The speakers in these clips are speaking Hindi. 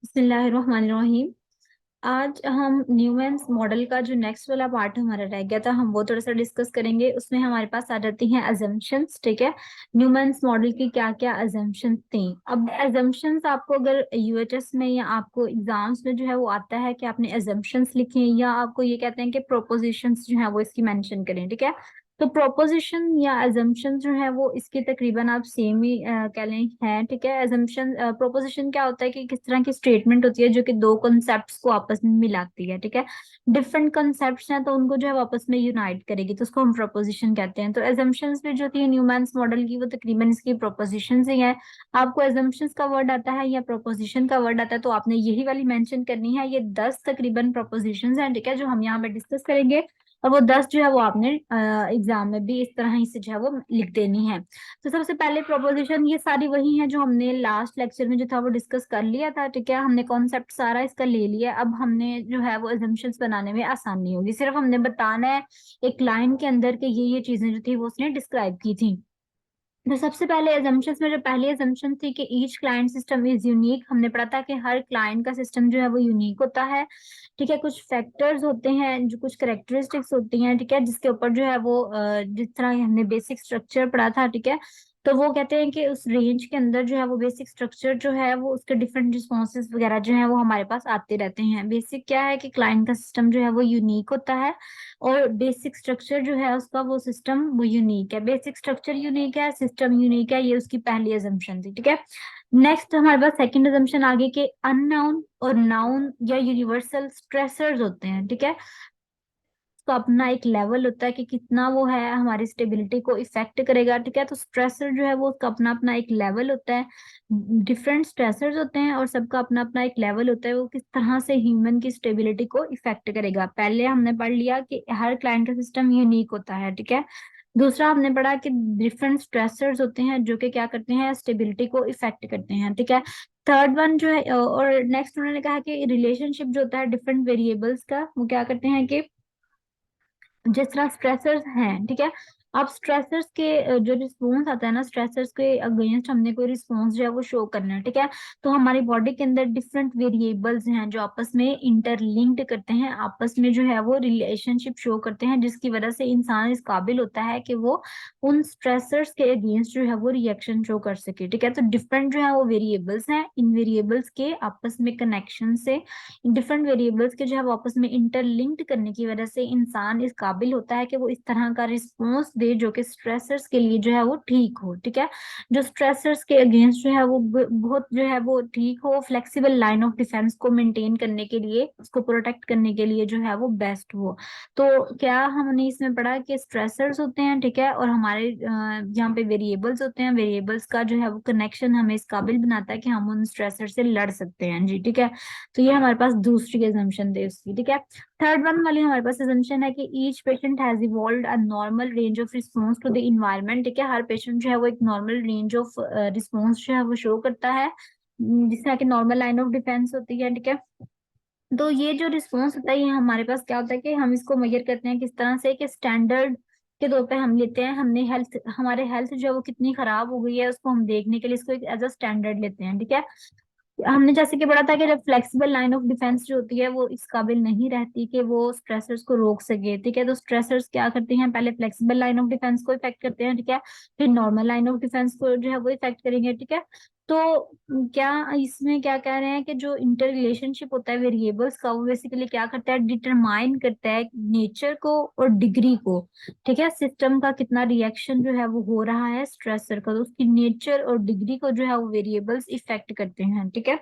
बिस्मिल्लाहिर्रहमानिर्रहीम। आज हम न्यूमेंस मॉडल का जो नेक्स्ट वाला पार्ट हमारा रह गया था हम वो थोड़ा सा डिस्कस करेंगे। उसमें हमारे पास आ जाती हैं अजम्पशंस। ठीक है, न्यूमेंस मॉडल की क्या क्या अजम्पशंस थी। अब अजम्पशंस आपको अगर यूएचएस में या आपको एग्जाम्स में जो है वो आता है कि आपने अजम्पशंस लिखे हैं या आपको ये कहते हैं कि प्रोपोजिशंस जो है वो इसकी मेंशन करें। ठीक है, तो प्रोपोजिशन या अजम्पशन जो है वो इसके तकरीबन आप सेम ही कह लें हैं। ठीक है, अजम्पशन प्रोपोजिशन क्या होता है कि किस तरह की स्टेटमेंट होती है जो कि दो कॉन्सेप्ट्स को आपस में मिलाती है। ठीक है, डिफरेंट कॉन्सेप्ट्स हैं तो उनको जो है वो आपस में यूनाइट करेगी, तो उसको हम प्रोपोजिशन कहते हैं। तो अजम्पशंस में जो थी न्यूमैन्स मॉडल की वो तकरीबन इसकी प्रोपोजिशन ही है। आपको अजम्पशंस का वर्ड आता है या प्रोपोजिशन का वर्ड आता है तो आपने यही वाली मेंशन करनी है। ये 10 तकरीबन प्रोपोजिशंस हैं। ठीक है, जो हम यहाँ पे डिस्कस करेंगे और वो 10 जो है वो आपने एग्जाम में भी इस तरह ही से जो है वो लिख देनी है। तो सबसे पहले प्रोपोजिशन ये सारी वही है जो हमने लास्ट लेक्चर में जो था वो डिस्कस कर लिया था। ठीक है, हमने कॉन्सेप्ट सारा इसका ले लिया। अब हमने जो है वो अजम्पशंस बनाने में आसानी होगी। सिर्फ हमने बताना है एक लाइन के अंदर के ये चीजें जो थी वो उसने डिस्क्राइब की थी। तो सबसे पहले assumptions में जो पहली assumption थी कि each client system is unique. हमने पढ़ा था कि हर क्लाइंट का सिस्टम जो है वो यूनिक होता है। ठीक है, कुछ फैक्टर्स होते हैं जो कुछ करेक्टरिस्टिक्स होती हैं। ठीक है, जिसके ऊपर जो है वो जिस तरह हमने बेसिक स्ट्रक्चर पढ़ा था। ठीक है, तो वो कहते हैं कि उस रेंज के अंदर जो है वो बेसिक स्ट्रक्चर जो है वो उसके डिफरेंट रिस्पॉन्सेज वगैरह जो है वो हमारे पास आते रहते हैं। बेसिक क्या है कि क्लाइंट का सिस्टम जो है वो यूनिक होता है और बेसिक स्ट्रक्चर जो है उसका वो सिस्टम वो यूनिक है। बेसिक स्ट्रक्चर यूनिक है, सिस्टम यूनिक है, ये उसकी पहली अजम्पशन थी। ठीक है, नेक्स्ट हमारे पास सेकंड अजम्पशन आगे के अननाउन और नाउन या यूनिवर्सल स्ट्रेसर्स होते हैं। ठीक है, तो अपना एक लेवल होता है कि कितना वो है हमारी स्टेबिलिटी को इफेक्ट करेगा। ठीक है, तो स्ट्रेसर जो है वो उसका अपना अपना एक लेवल होता है। डिफरेंट स्ट्रेसर्स होते हैं और सबका अपना अपना एक लेवल होता है वो किस तरह से ह्यूमन की स्टेबिलिटी को इफेक्ट करेगा। पहले हमने पढ़ लिया कि हर क्लाइंट का सिस्टम यूनिक होता है। ठीक है, दूसरा हमने पढ़ा कि डिफरेंट स्ट्रेसर्स होते हैं जो कि क्या करते हैं स्टेबिलिटी को इफेक्ट करते हैं। ठीक है, थर्ड वन जो है और नेक्स्ट उन्होंने कहा कि रिलेशनशिप जो होता है डिफरेंट वेरिएबल्स का वो क्या करते हैं कि जिस तरह स्ट्रेसर्स हैं। ठीक है, अब स्ट्रेसर्स के जो रिस्पॉन्स आता है ना, स्ट्रेसर्स के अगेंस्ट हमने कोई रिस्पॉन्स जो है वो शो करना है। ठीक है, तो हमारी बॉडी के अंदर डिफरेंट वेरिएबल्स हैं जो आपस में इंटरलिंक्ड करते हैं, आपस में जो है वो रिलेशनशिप शो करते हैं, जिसकी वजह से इंसान इस काबिल होता है कि वो उन स्ट्रेसर्स के अगेंस्ट जो है वो रिएक्शन शो कर सके। ठीक है, तो डिफरेंट जो है वो वेरिएबल्स हैं, इन वेरिएबल्स के आपस में कनेक्शन से डिफरेंट वेरिएबल्स के जो है वो आपस में इंटरलिंक्ड करने की वजह से इंसान इस काबिल होता है कि वो इस तरह का रिस्पॉन्स दे जो कि स्ट्रेसर्स के लिए जो है वो ठीक हो। ठीक है, जो स्ट्रेसर्स के अगेंस्ट जो है वो बहुत जो है वो ठीक हो, फ्लेक्सिबल लाइन ऑफ डिफेंस को मेंटेन करने के लिए, उसको प्रोटेक्ट करने के लिए जो है वो बेस्ट हो। तो क्या हमने इसमें पढ़ा कि स्ट्रेसर्स होते हैं। ठीक है, और हमारे यहाँ पे वेरिएबल्स होते हैं, वेरिएबल्स का जो है वो कनेक्शन हमें इस काबिल बनाता है कि हम उन स्ट्रेसर से लड़ सकते हैं जी। ठीक है, तो ये हमारे पास दूसरी एजम्पशन थी उसकी। ठीक है, थर्ड वन वाली हमारे पास एजम्पशन है कि each patient has evolved a normal range of response to the environment. ठीक है, हर पेशेंट जो है वो एक नॉर्मल रेंज ऑफ रिस्पॉन्स जो है वो शो करता है, जिस तरह की नॉर्मल लाइन ऑफ डिफेंस होती है। ठीक है, तो ये जो रिस्पॉन्स होता है ये हमारे पास क्या होता है कि हम इसको मेजर करते हैं किस तरह से कि स्टैंडर्ड के तौर पे हम लेते हैं। हमने हेल्थ, हमारे हेल्थ जो है वो कितनी खराब हो गई है उसको हम देखने के लिए इसको एक एज अ स्टैंडर्ड लेते हैं। ठीक है, हमने जैसे कि पढ़ा था कि जब फ्लेक्सिबल लाइन ऑफ डिफेंस जो होती है वो इस काबिल नहीं रहती कि वो स्ट्रेसर्स को रोक सके। ठीक है, तो स्ट्रेसर्स क्या करते हैं, पहले फ्लेक्सिबल लाइन ऑफ डिफेंस को इफेक्ट करते हैं। ठीक है, फिर नॉर्मल लाइन ऑफ डिफेंस को जो है वो इफेक्ट करेंगे। ठीक है, तो क्या इसमें क्या कह रहे हैं कि जो इंटर रिलेशनशिप होता है वेरिएबल्स का वो बेसिकली क्या करता है, डिटरमाइन करता है नेचर को और डिग्री को। ठीक है, सिस्टम का कितना रिएक्शन जो है वो हो रहा है स्ट्रेसर का, तो उसकी नेचर और डिग्री को जो है वो वेरिएबल्स इफेक्ट करते हैं। ठीक है,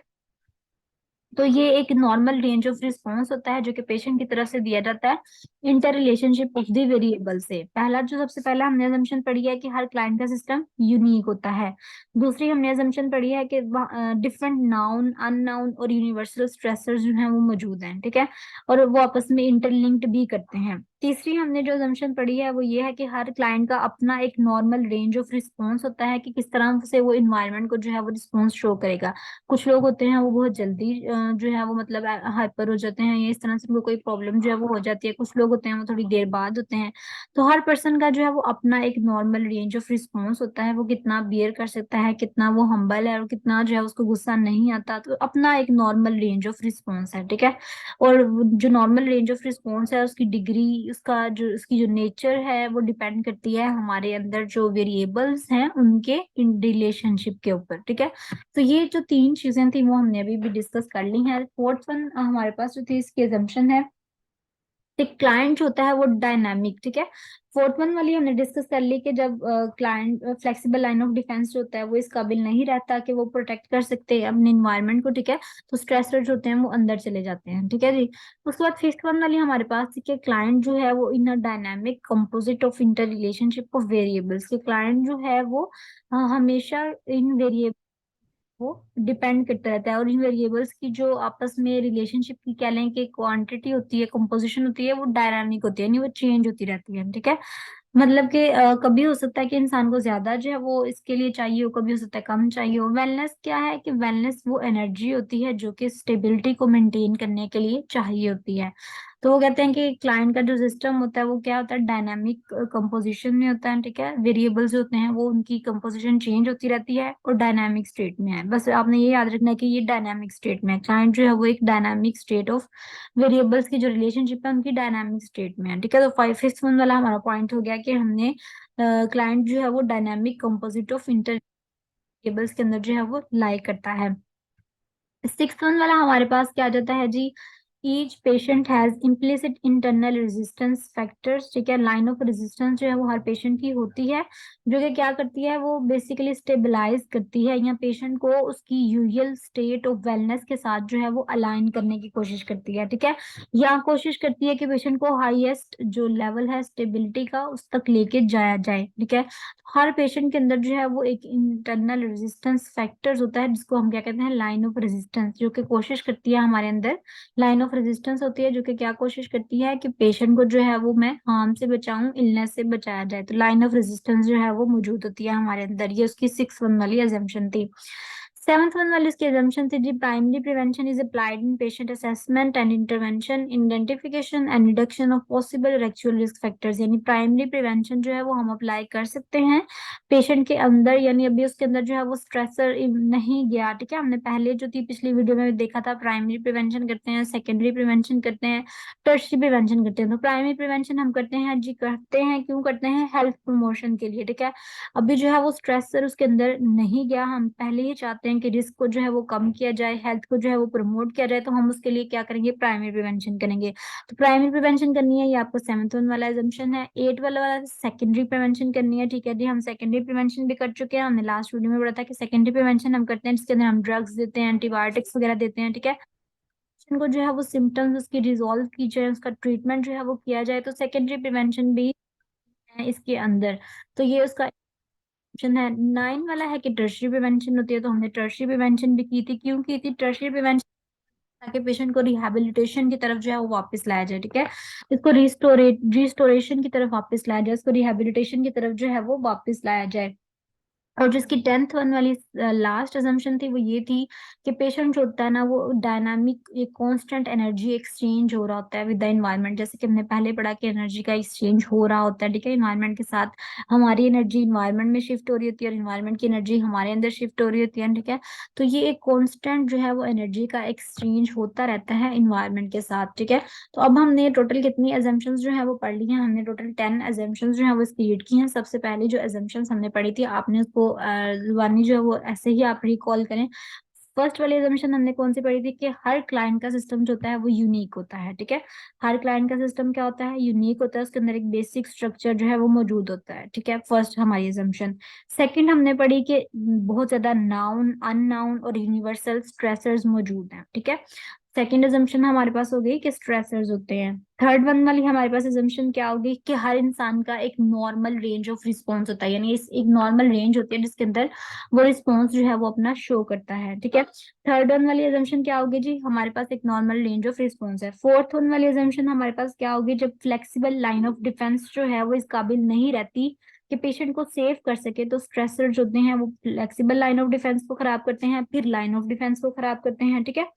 तो ये एक नॉर्मल रेंज ऑफ रिस्पॉन्स होता है जो कि पेशेंट की तरफ से दिया जाता है inter relationship of the variable से। पहला जो सबसे पहला हमने assumption पढ़ी है कि हर क्लाइंट का सिस्टम यूनिक होता है। दूसरी हमने assumption पढ़ी है कि डिफरेंट नाउन, अननाउन और यूनिवर्सल स्ट्रेसर्स जो हैं वो मौजूद हैं। ठीक है, और वो आपस में इंटरलिंक्ड भी करते हैं। तीसरी हमने जो assumption पढ़ी है वो ये है कि हर क्लाइंट का अपना एक नॉर्मल रेंज ऑफ रिस्पॉन्स होता है कि किस तरह से वो इन्वायरमेंट को जो है वो रिस्पॉन्स शो करेगा। कुछ लोग होते हैं वो बहुत जल्दी जो है वो मतलब हाइपर हो जाते हैं, या इस तरह से उनको कोई प्रॉब्लम जो है वो हो जाती है। कुछ लोग होते हैं वो थोड़ी देर बाद होते हैं। तो हर पर्सन का जो है वो अपना एक नॉर्मल रेंज ऑफ रिस्पॉन्स होता है, वो कितना बियर कर सकता है, कितना वो हम्बल है और कितना जो है उसको गुस्सा नहीं आता। तो अपना एक नॉर्मल रेंज ऑफ रिस्पॉन्स है, ठीक है। और जो नॉर्मल रेंज ऑफ रिस्पॉन्स है उसकी डिग्री, उसका जो उसकी जो नेचर है वो डिपेंड करती है हमारे अंदर जो वेरिएबल्स हैं उनके इन रिलेशनशिप के ऊपर, ठीक है। तो ये जो तीन चीजें थी वो हमने अभी भी डिस्कस कर ली हैं। फोर्थ वन हमारे पास जो थी इसकी एजम्पशन है, एक क्लाइंट जो होता है वो डायनामिक, ठीक है। फोर्थ वन वाली हमने डिस्कस कर ली कि जब client flexible line of defence जो होता है वो इस काबिल नहीं रहता कि वो प्रोटेक्ट कर सकते हैं अपने इन्वायरमेंट को, ठीक है। तो स्ट्रेसर जो होते हैं वो अंदर चले जाते हैं, ठीक है जी। उसके बाद फिफ्थ वन वाली हमारे पास थी कि क्लाइंट जो है वो in a dynamic composite of interrelationship of variables, के क्लाइंट जो है वो हमेशा इन वेरिएबल वो डिपेंड करता रहता है। और इन वेरिएबल्स की जो आपस में रिलेशनशिप की कह लें कि क्वांटिटी होती है, कंपोजिशन होती है, वो डायनामिक होती है, यानी वो चेंज होती रहती है, ठीक है। मतलब कि कभी हो सकता है कि इंसान को ज्यादा जो है वो इसके लिए चाहिए हो, कभी हो सकता है कम चाहिए हो। वेलनेस क्या है कि वेलनेस वो एनर्जी होती है जो कि स्टेबिलिटी को मेंटेन करने के लिए चाहिए होती है। तो वो कहते हैं कि क्लाइंट का जो सिस्टम होता है वो क्या होता है, डायनामिक कंपोजिशन में होता है, ठीक है। वेरिएबल्स होते हैं वो उनकी कंपोजिशन चेंज होती रहती है और डायनामिक स्टेट में है। बस आपने ये याद रखना है कि ये डायनामिक स्टेट में है, क्लाइंट जो है वो एक डायनामिक स्टेट ऑफ वेरिएबल्स की जो रिलेशनशिप है उनकी डायनामिक स्टेट में है, ठीक है। तो फाइव फिफ्थ वन वाला हमारा पॉइंट हो गया कि हमने क्लाइंट जो है वो dynamic composite of inter variables के अंदर जो है वो लाई करता है। सिक्स वन वाला हमारे पास क्या आ जाता है जी, each patient has implicit internal resistance factors, ठीक है। लाइन ऑफ रेजिस्टेंस जो है वो हर पेशेंट की होती है, जो कि क्या करती है, वो बेसिकली स्टेबलाइज करती है या पेशेंट को उसकी यूजुअल स्टेट ऑफ वेलनेस के साथ जो है वो अलाइन करने की कोशिश करती है, ठीक है। या कोशिश करती है कि पेशेंट को हाईएस्ट जो लेवल है स्टेबिलिटी का उस तक लेके जाया जाए, ठीक है। हर पेशेंट के अंदर जो है वो एक इंटरनल रेजिस्टेंस फैक्टर्स होता है जिसको हम क्या कहते हैं, लाइन ऑफ रेजिस्टेंस, जो कि कोशिश करती है हमारे अंदर लाइन ऑफ रेजिस्टेंस होती है जो कि क्या कोशिश करती है कि पेशेंट को जो है वो मैं हार्म से बचाऊं, इलनेस से बचाया जाए। तो लाइन ऑफ रेजिस्टेंस जो है वो मौजूद होती है हमारे अंदर। ये उसकी सिक्स वन वाली एजम्पशन थी। सेवंथ वन वाली उसकी एजम्पशन थी जी, primary prevention is applied in patient assessment and intervention, identification and reduction of possible और एक्चुअल रिस्क फैक्टर्स। यानी प्राइमरी प्रिवेंशन जो है वो हम अप्लाई कर सकते हैं पेशेंट के अंदर, यानी अभी उसके अंदर जो है वो स्ट्रेसर नहीं गया, ठीक है। हमने पहले जो थी पिछली वीडियो में देखा था, प्राइमरी प्रिवेंशन करते हैं, सेकेंडरी प्रिवेंशन करते हैं, टर्शरी प्रिवेंशन करते हैं। तो प्राइमरी प्रिवेंशन हम करते हैं जी, करते हैं क्यों करते हैं, हेल्थ प्रमोशन के लिए, ठीक है। अभी जो है वो स्ट्रेसर उसके अंदर नहीं गया, हम पहले ही चाहते हैं कि रिस्क को जो है वो कम किया जाए, हेल्थ को जो है वो प्रमोट किया जाए, तो हम उसके लिए क्या करेंगे, प्राइमरी प्रिवेंशन करेंगे। तो प्राइमरी प्रिवेंशन करनी है, ये आपको सेवंथ वन वाला एजम्पशन है। एट वाला सेकेंडरी प्रिवेंशन करनी है, ठीक है जी। हम सेकेंडरी प्रिवेंशन भी कर चुके हैं, हमने लास्ट वीडियो में पढ़ा था कि सेकेंडरी प्रिवेंशन हम करते हैं जिसके अंदर हम ड्रग्स देते हैं, एंटीबायोटिक्स वगैरह देते हैं, ठीक है। पेशेंट को जो है वो सिम्टम्स उसकी रिजॉल्व की जाए, उसका ट्रीटमेंट जो है वो किया जाए, तो सेकेंडरी प्रिवेंशन भी है इसके अंदर। तो ये उसका ऑप्शन है। नाइन वाला है कि टर्शरी प्रिवेंशन होती है, तो हमने टर्शरी प्रिवेंशन भी की थी। क्यों की थी टर्शरी प्रिवेंशन, ताकि पेशेंट को रिहैबिलिटेशन की तरफ जो है वो वापस लाया जाए, ठीक है। इसको रिस्टोरेशन की तरफ वापस लाया जाए, इसको रिहैबिलिटेशन की तरफ जो है वो वापस लाया जाए। और जिसकी टेंथ वन वाली लास्ट अजम्पशन थी वो ये थी कि पेशेंट जो होता है ना वो डायनामिक, एक कांस्टेंट एनर्जी एक्सचेंज हो रहा होता है विद द एनवायरनमेंट। जैसे कि हमने पहले पढ़ा कि एनर्जी का एक्सचेंज हो रहा होता है, ठीक है, एनवायरनमेंट के साथ। हमारी एनर्जी इन्वायरमेंट में शिफ्ट हो रही होती है और इन्वायरमेंट की एनर्जी हमारे अंदर शिफ्ट हो रही होती है, ठीक है। तो ये एक कॉन्स्टेंट जो है वो एनर्जी का एक्सचेंज होता रहता है इन्वायरमेंट के साथ, ठीक है। तो अब हमने टोटल कितनी एजम्पशंस जो है वो पढ़ ली हैं, हमने टोटल 10 एजम्पशंस जो है वो क्रिएट की हैं। सबसे पहले जो एजम्पशंस हमने पढ़ी थी आपने उसको वानी जो है वो ऐसे ही आप रिकॉल करें। फर्स्ट वाली एजम्पशन हमने कौन सी पढ़ी थी कि हर क्लाइंट का सिस्टम जो होता है वो यूनिक होता है, ठीक है। हर क्लाइंट का सिस्टम क्या होता है, यूनिक होता है, उसके अंदर एक बेसिक स्ट्रक्चर जो है वो मौजूद होता है, ठीक है। फर्स्ट हमारी एजम्पशन। सेकंड हमने पढ़ी कि बहुत ज्यादा नाउन, अननाउन और यूनिवर्सल स्ट्रेसर्स मौजूद हैं, ठीक है। सेकेंड अजम्पशन हमारे पास हो गई कि स्ट्रेसर्स होते हैं। थर्ड वन वाली हमारे पास अजम्पशन क्या होगी कि हर इंसान का एक नॉर्मल रेंज ऑफ रिस्पॉन्स होता है, यानी इस एक नॉर्मल रेंज होती है जिसके अंदर वो रिस्पॉन्स जो है वो अपना शो करता है, ठीक है। थर्ड वन वाली अजम्पशन क्या होगी जी, हमारे पास एक नॉर्मल रेंज ऑफ रिस्पॉन्स है। फोर्थ वन वाली अजम्पशन हमारे पास क्या होगी, जब फ्लेक्सिबल लाइन ऑफ डिफेंस जो है वो इस काबिल नहीं रहती कि पेशेंट को सेव कर सके, तो स्ट्रेसर जो होते हैं वो फ्लेक्सिबल लाइन ऑफ डिफेंस को खराब करते हैं, फिर लाइन ऑफ डिफेंस को खराब करते हैं, ठीक है।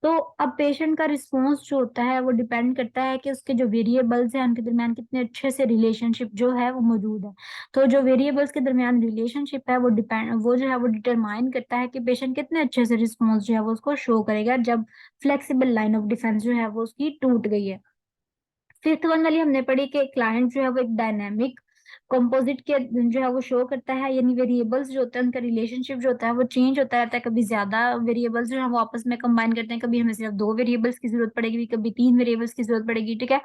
तो अब पेशेंट का रिस्पॉन्स जो होता है वो डिपेंड करता है कि उसके जो वेरिएबल्स हैं उनके दरमियान कितने अच्छे से रिलेशनशिप जो है वो मौजूद है। तो जो वेरिएबल्स के दरमियान रिलेशनशिप है वो जो है वो डिटरमाइन करता है कि पेशेंट कितने अच्छे से रिस्पॉन्स जो है वो उसको शो करेगा जब फ्लेक्सिबल लाइन ऑफ डिफेंस जो है वो उसकी टूट गई है। फिफ्थ वन वाली हमने पढ़ी कि क्लाइंट जो है वो एक डायनेमिक कंपोजिट के जो है वो शो करता है, यानी वेरिएबल्स जो होता है उनका रिलेशनशिप जो होता है वो चेंज होता रहता है। कभी ज्यादा वेरिएबल्स जो है वो आपस में कंबाइन करते हैं, कभी हमें सिर्फ दो वेरिएबल्स की जरूरत पड़ेगी, कभी तीन वेरिएबल्स की जरूरत पड़ेगी, ठीक है।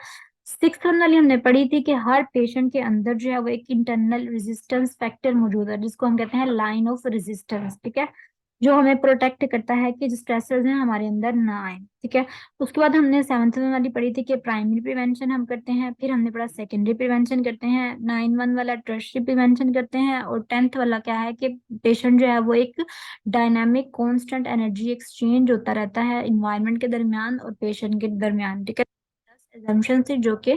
सिक्स वन वाली हमने पढ़ी थी कि हर पेशेंट के अंदर जो है वो एक इंटरनल रेजिस्टेंस फैक्टर मौजूद है जिसको हम कहते हैं लाइन ऑफ रेजिस्टेंस, ठीक है, जो हमें प्रोटेक्ट करता है कि जो स्ट्रेसर्स हैं हमारे अंदर ना आए, ठीक है। उसके बाद हमने सेवंथ वन वाली पढ़ी थी कि प्राइमरी प्रिवेंशन हम करते हैं, फिर हमने पढ़ा सेकेंडरी प्रिवेंशन करते हैं, नाइन वन वाला टर्शियरी प्रिवेंशन करते हैं, और टेंथ वाला क्या है कि पेशेंट जो है वो एक डायनामिक कांस्टेंट एनर्जी एक्सचेंज होता रहता है इन्वायरमेंट के दरमियान और पेशेंट के दरमियान, ठीक है। एजम्पशन थी जो कि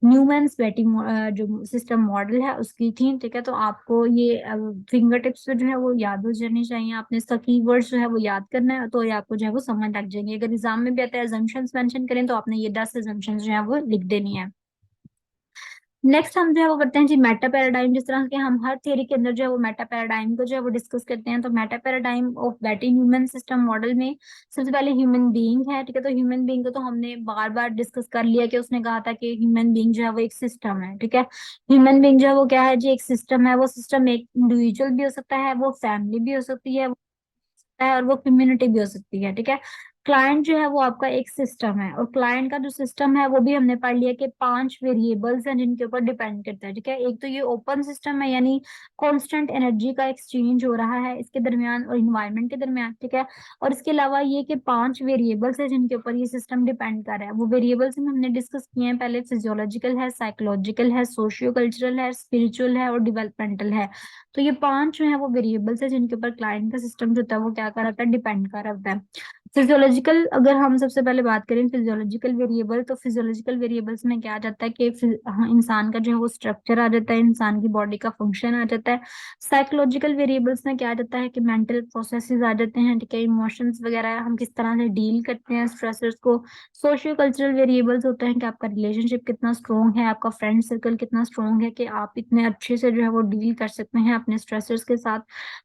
न्यूमैन स्वेटिंग जो सिस्टम मॉडल है उसकी थी, ठीक है। तो आपको ये फिंगर टिप्स पे जो है वो याद हो जानी चाहिए, आपने इसका कीवर्ड्स जो है वो याद करना है तो ये आपको जो है वो समझ लग जाएंगे। अगर एग्जाम में भी आता है एजम्पशंस मेंशन करें तो आपने ये 10 एजम्पशंस जो है वो लिख देनी है। नेक्स्ट हम जो है वो करते हैं जी मेटा पैराडाइम। जिस तरह के हम हर थ्योरी के अंदर जो है वो मेटा पैराडाइम को जो है वो डिस्कस करते हैं, तो Meta paradigm of Betty human system model में सबसे पहले ह्यूमन बीइंग है, ठीक है। तो ह्यूमन बीइंग को तो हमने बार बार डिस्कस कर लिया कि उसने कहा था कि ह्यूमन बीइंग जो है वो एक सिस्टम है, ठीक है। ह्यूमन बीइंग जो है वो क्या है जी, एक सिस्टम है। वो सिस्टम एक इंडिविजुअल भी हो सकता है, वो फैमिली भी हो सकती है और वो कम्युनिटी भी हो सकती है, ठीक है। क्लाइंट जो है वो आपका एक सिस्टम है, और क्लाइंट का जो सिस्टम है वो भी हमने पढ़ लिया कि पांच वेरिएबल्स हैं जिनके ऊपर डिपेंड करता है, ठीक है। एक तो ये ओपन सिस्टम है, यानी कांस्टेंट एनर्जी का एक्सचेंज हो रहा है इसके दरमियान और इन्वायरमेंट के दरमियान, ठीक है। और इसके अलावा ये कि पांच वेरिएबल्स है जिनके ऊपर ये सिस्टम डिपेंड कर रहा है। वो वेरिएबल्स में हमने डिस्कस किए हैं पहले, फिजियोलॉजिकल है, साइकोलॉजिकल है, सोशियो कल्चरल है, स्पिरिचुअल है और डेवलपमेंटल है। तो ये पांच जो है वो वेरिएबल्स है जिनके ऊपर क्लाइंट का सिस्टम जो होता है वो क्या कर रहा है, डिपेंड कर रहा है। फिजियोलॉजिकल अगर हम सबसे पहले बात करें फिजियोलॉजिकल वेरिएबल, तो फिजियोलॉजिकल वेरिएबल्स में क्या आ जाता है कि हाँ, इंसान का जो है वो स्ट्रक्चर आ जाता है, इंसान की बॉडी का फंक्शन आ जाता है। साइकोलॉजिकल वेरिएबल्स में क्या आ जाता है कि मेंटल प्रोसेसेस आ जाते हैं, ठीक है, इमोशंस वगैरह हम किस तरह से डील करते हैं स्ट्रेसर्स को। सोशियो कल्चरल वेरिएबल्स होते हैं कि आपका रिलेशनशिप कितना स्ट्रॉन्ग है, आपका फ्रेंड सर्कल कितना स्ट्रॉन्ग है कि आप इतने अच्छे से जो है वो डील कर सकते हैं अपने स्ट्रेसर्स के साथ।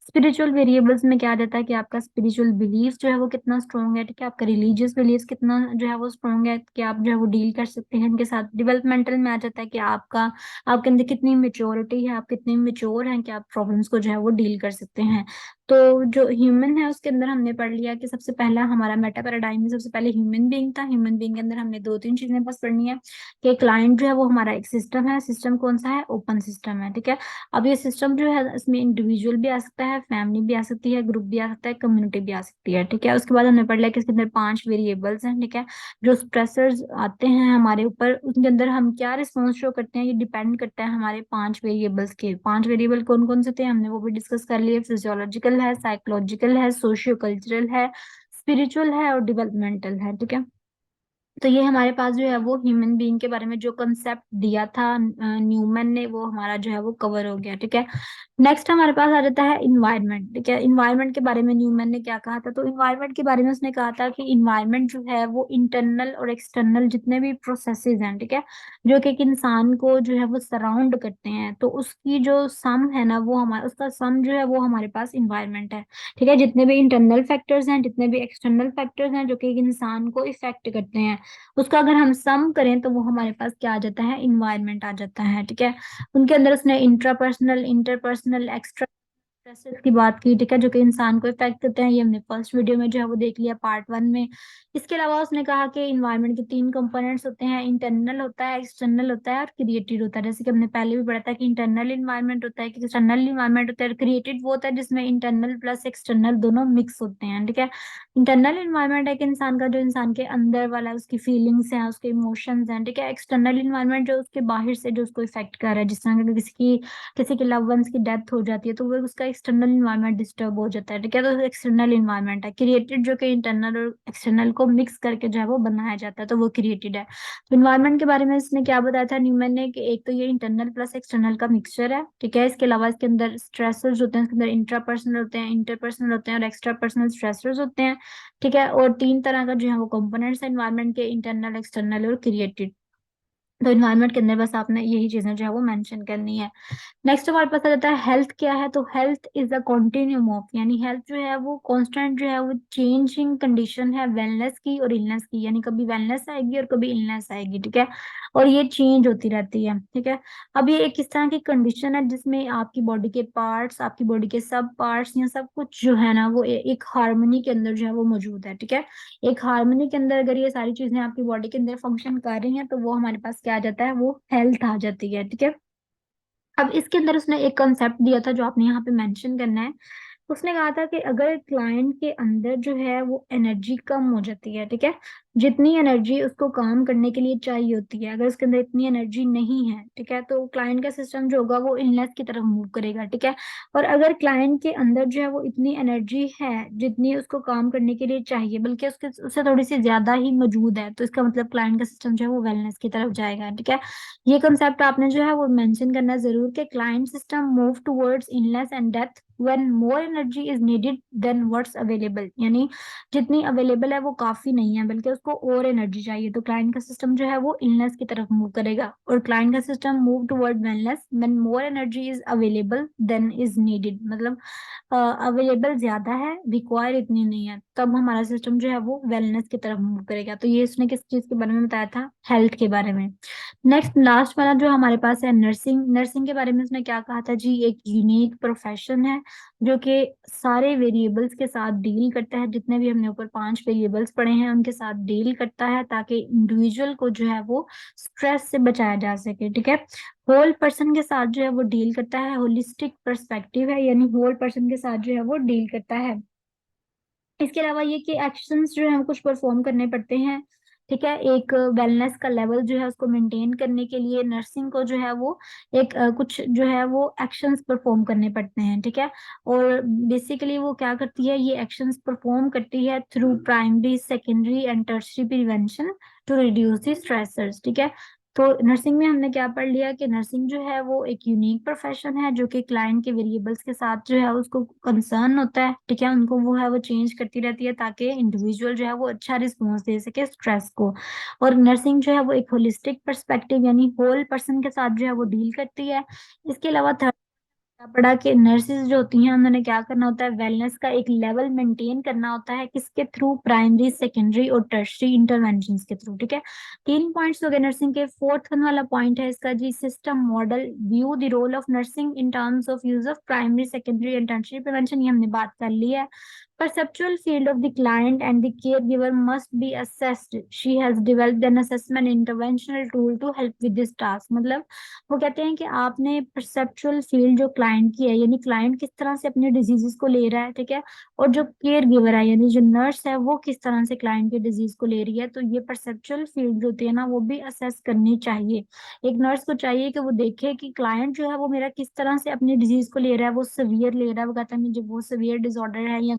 स्पिरिचुअल वेरिएबल्स में क्या आ जाता है कि आपका स्पिरिचुअल बिलीफ जो है वो कितना स्ट्रॉन्ग है, ठीक है, आपका रिलीजियस बिलीफ कितना जो है वो स्ट्रॉन्ग है कि आप जो है वो डील कर सकते हैं इनके साथ। डेवलपमेंटल में आ जाता है कि आपके अंदर कितनी मेच्योरिटी है, आप कितने मेच्योर हैं कि आप प्रॉब्लम्स को जो है वो डील कर सकते हैं। तो जो ह्यूमन है उसके अंदर हमने पढ़ लिया कि सबसे पहला हमारा मेटा पैराडाइम में सबसे पहले ह्यूमन बीइंग था। ह्यूमन बीइंग के अंदर हमने दो तीन चीजें बस पढ़नी है कि क्लाइंट जो है वो हमारा एक सिस्टम है। सिस्टम कौन सा है, ओपन सिस्टम है, ठीक है। अब ये सिस्टम जो है इसमें इंडिविजुअल भी आ सकता है, फैमिली भी आ सकती है, ग्रुप भी आ सकता है, कम्युनिटी भी आ सकती है, ठीक है। उसके बाद हमने पढ़ लिया कि इसके अंदर पांच वेरिएबल्स हैं, ठीक है। जो स्ट्रेसर्स आते हैं हमारे ऊपर उनके अंदर हम क्या रिस्पॉन्स शो करते हैं ये डिपेंड करता है हमारे पांच वेरिएबल्स के। पांच वेरिएबल कौन कौन से थे हमने वो भी डिस्कस कर लिए, फिजियोलॉजिकल है, साइकोलॉजिकल है, सोशियो कल्चरल है, स्पिरिचुअल है और डेवलपमेंटल है, ठीक है। तो ये हमारे पास जो है वो ह्यूमन बीइंग के बारे में जो कंसेप्ट दिया था न्यूमन ने वो हमारा जो है वो कवर हो गया, ठीक है। नेक्स्ट हमारे पास आ जाता है इन्वायरमेंट, ठीक है। इन्वायरमेंट के बारे में न्यूमैन ने क्या कहा था, तो इन्वायरमेंट के बारे में उसने कहा था कि इन्वायरमेंट जो है वो इंटरनल और एक्सटर्नल जितने भी प्रोसेसेस हैं, ठीक है, जो कि एक इंसान को जो है वो सराउंड करते हैं, तो उसकी जो सम है ना वो हमारा उसका सम जो है वो हमारे पास इन्वायरमेंट है, ठीक है। जितने भी इंटरनल फैक्टर्स हैं, जितने भी एक्सटर्नल फैक्टर्स हैं जो कि एक इंसान को इफेक्ट करते हैं, उसका अगर हम सम करें तो वो हमारे पास क्या आ जाता है, इन्वायरमेंट आ जाता है, ठीक है। उनके अंदर उसने इंट्रापर्सनल, इंटरपर्सनल, एक्स्ट्रा स्ट्रेसेस की बात की, ठीक है, जो कि इंसान को इफेक्ट करते हैं, ये हमने फर्स्ट वीडियो में जो है वो देख लिया, पार्ट 1 में। इसके अलावा उसने कहा कि इन्वायरमेंट के 3 कंपोनेंट्स होते हैं, इंटरनल होता है, एक्सटर्नल होता है और क्रिएटेड होता है। जैसे कि हमने पहले भी पढ़ा था कि इंटरनल इन्वायरमेंट होता है, कि एक्सटर्नल इन्वायरमेंट होता है, क्रिएटेड वो होता है जिसमें इंटरनल प्लस एक्सटर्नल दोनों मिक्स होते हैं, ठीक है। इंटरनल इन्वायरमेंट है कि इंसान का, जो इंसान के अंदर वाला है, उसकी फीलिंग्स हैं, उसके इमोशंस हैं, ठीक है। एक्सटर्नल इन्वायरमेंट जो उसके बाहर से जो उसको इफेक्ट कर रहा है, जिस तरह का किसी के लव वंस की डेथ हो जाती है तो वो उसका एक्सटर्नल इन्वायरमेंट डिस्टर्ब हो जाता है, ठीक है। तो एक्सटर्नल इन्वायरमेंट है। क्रिएटेड जो कि इंटरनल और एक्सटर्नल को मिक्स करके जो है वो बनाया जाता है, तो वो क्रिएटेड है। तो इन्वायरमेंट के बारे में इसने क्या बताया था न्यूमैन ने, कि एक तो ये इंटरनल प्लस एक्सटर्नल का मिक्सचर है, ठीक है। इसके अलावा इसके अंदर स्ट्रेसर्स होते हैं, इसके अंदर इंट्रापर्सनल होते हैं, इंटरपर्सनल होते हैं और एक्स्ट्रा पर्सनल स्ट्रेसर्स होते हैं, ठीक है। और 3 तरह का जो है वो कंपोनेंट्स है इन्वायरमेंट के, इंटरनल, एक्सटर्नल और क्रिएटेड। तो इन्वायरमेंट के अंदर बस आपने यही चीजें जो है वो मेंशन करनी है। नेक्स्ट हमारे पास आ जाता है हेल्थ क्या है। तो health is a continuum of, यानी हेल्थ जो है वो कांस्टेंट जो है वो चेंजिंग कंडीशन है वेलनेस की और इलनेस की, यानी कभी वेलनेस आएगी और कभी इलनेस आएगी, ठीक है। और ये चेंज होती रहती है, ठीक है। अब ये एक इस तरह की कंडीशन है जिसमें आपकी बॉडी के पार्ट्स, आपकी बॉडी के सब पार्ट्स या सब कुछ जो है ना वो एक हार्मनी के अंदर जो है वो मौजूद है, ठीक है। एक हार्मनी के अंदर अगर ये सारी चीजें आपकी बॉडी के अंदर फंक्शन कर रही हैं तो वो हमारे पास क्या आ जाता है, वो हेल्थ आ जाती है, ठीक है। अब इसके अंदर उसने एक कंसेप्ट दिया था जो आपने यहाँ पे मेंशन करना है। उसने कहा था कि अगर क्लाइंट के अंदर जो है वो एनर्जी कम हो जाती है, ठीक है, जितनी एनर्जी उसको काम करने के लिए चाहिए होती है, अगर उसके अंदर इतनी एनर्जी नहीं है, ठीक है, तो क्लाइंट का सिस्टम जो होगा वो इलनेस की तरफ मूव करेगा, ठीक है। और अगर क्लाइंट के अंदर जो है वो इतनी एनर्जी है जितनी उसको काम करने के लिए चाहिए, बल्कि उसके उससे थोड़ी सी ज्यादा ही मौजूद है, तो इसका मतलब क्लाइंट का सिस्टम जो है वो वेलनेस की तरफ जाएगा, ठीक है। ये कंसेप्ट आपने जो है वो मेंशन करना जरूर, कि client system move towards illness and death when more energy is needed than what's available, यानी जितनी अवेलेबल है वो काफी नहीं है बल्कि उसको और एनर्जी चाहिए, तो क्लाइंट का सिस्टम जो है वो इलनेस की तरफ मूव करेगा। और क्लाइंट का system move toward wellness when more energy is available than is needed, मतलब अवेलेबल ज्यादा है, रिक्वायर इतनी नहीं है, तब हमारा सिस्टम जो है वो वेलनेस की तरफ मूव करेगा। तो ये उसने किस चीज के बारे में बताया था, हेल्थ के बारे में। नेक्स्ट लास्ट वाला जो हमारे पास है नर्सिंग। नर्सिंग के बारे में उसने क्या कहा था जी, एक यूनिक प्रोफेशन है जो कि सारे वेरिएबल्स के साथ डील करता है, जितने भी हमने ऊपर 5 वेरिएबल्स पढ़े हैं उनके साथ डील करता है, ताकि इंडिविजुअल को जो है वो स्ट्रेस से बचाया जा सके, ठीक है। होल पर्सन के साथ जो है वो डील करता है, होलिस्टिक पर्सपेक्टिव है, यानी होल पर्सन के साथ जो है वो डील करता है। इसके अलावा ये कि एक्शंस जो है कुछ परफॉर्म करने पड़ते हैं, ठीक है। एक वेलनेस का लेवल जो है उसको मेंटेन करने के लिए नर्सिंग को जो है वो एक कुछ जो है वो एक्शंस परफॉर्म करने पड़ते हैं, ठीक है। और बेसिकली वो क्या करती है, ये एक्शंस परफॉर्म करती है through primary, secondary and tertiary prevention to reduce the stressors, ठीक है। तो नर्सिंग में हमने क्या पढ़ लिया कि नर्सिंग जो है वो एक यूनिक प्रोफेशन है जो कि क्लाइंट के वेरिएबल्स के साथ जो है उसको कंसर्न होता है, ठीक है, उनको वो है वो चेंज करती रहती है ताकि इंडिविजुअल जो है वो अच्छा रिस्पॉन्स दे सके स्ट्रेस को। और नर्सिंग जो है वो एक होलिस्टिक पर्सपेक्टिव यानी होल पर्सन के साथ जो है वो डील करती है। इसके अलावा क्या पढ़ा कि नर्सेज जो होती हैं उन्होंने क्या करना होता है, वेलनेस का एक लेवल मेंटेन करना होता है, किसके थ्रू, प्राइमरी, सेकेंडरी और टर्शरी इंटरवेंशन के थ्रू, ठीक है। 3 पॉइंट्स हो गए नर्सिंग के। फोर्थ वन वाला पॉइंट है इसका जी, system model view the role of nursing in terms of use of primary, secondary and tertiary prevention, ये हमने बात कर ली है। Perceptual field of the client and the caregiver must be assessed. She has developed an assessment interventional tool to help with this task. मतलब वो कहते हैं कि आपने परसेप्चुअल फील्ड जो क्लाइंट की है, यानी क्लाइंट किस तरह से अपने डिजीजेस को ले रहा है, ठीक है, और जो केयर गिवर है यानी जो नर्स है वो किस तरह से क्लाइंट के डिजीज को ले रही है, तो ये परसेप्चुअल फील्ड जो होती है ना वो भी असेस करनी चाहिए। एक नर्स को चाहिए कि वो देखे कि क्लाइंट जो है वो मेरा किस तरह से अपनी डिजीज को ले रहा है, वो सीवियर ले रहा है, वो कहता है मुझे वो सीवियर डिसऑर्डर है या